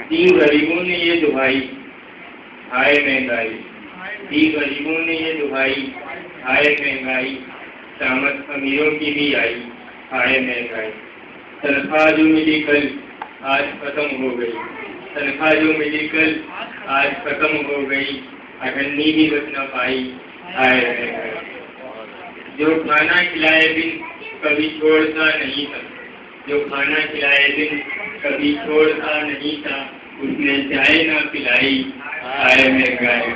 दी गरीबों ने ये दुहाई, हाय महंगाई। दी गरीबों ने ये दुहाई, हाय महंगाई। शामत अमीरों की भी आई, हाय महंगाई। तनख्वाह जो मिली कल आज खत्म हो गई, तनख्वाह जो मिली कल आज खत्म हो गई। अठन्नी भी बच न पाई, हाय महंगाई। जो खाना खिलाए बिन कभी छोड़ता नहीं था, जो खाना खिलाए बिन कभी छोड़ता नहीं था, उसने चाय ना पिलाई, हाय महंगाई।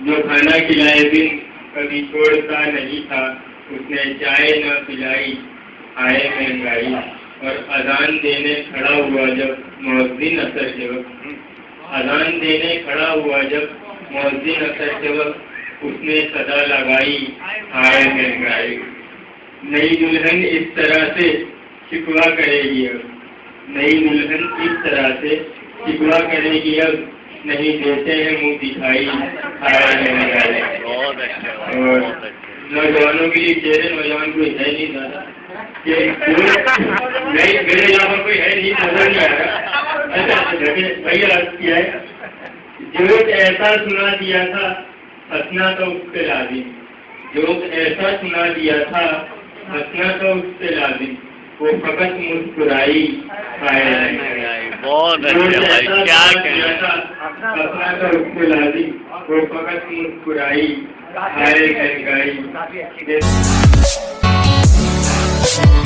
जो खाना खिलाए बिन कभी छोड़ता नहीं था, उसने चाय ना पिलाई, हाय महंगाई। और अजान देने खड़ा हुआ जब मुअज्जिन असर के वक्त, अजान देने खड़ा हुआ जब मुअज्जिन असर के वक्त, उसने सदा लगाई, हाय महंगाई। नई दुल्हन इस तरह से शिकवा करेगी अब, नई दुल्हन इस तरह से शिकवा करेगी अब, नहीं देते हैं मुंह दिखाई, हाय महंगाई। और नौजवानों के लिए चेहरे नौजवान कोई है नहीं दादा, मेरे यहाँ कोई है नहीं, नजर नहीं आ रहा। भैया किया है जोक ऐसा सुना दिया था, हंसना तो उससे लाजिम। जोक ऐसा सुना दिया था, हंसना तो उससे लाजिम। वो फकत मुस्कुराई, हाय महंगाई। बहुत अच्छा भाई, क्या कहना था, हंसना तो उससे लाजिम। वो फकत मुस्कुराई, हाय महंगाई।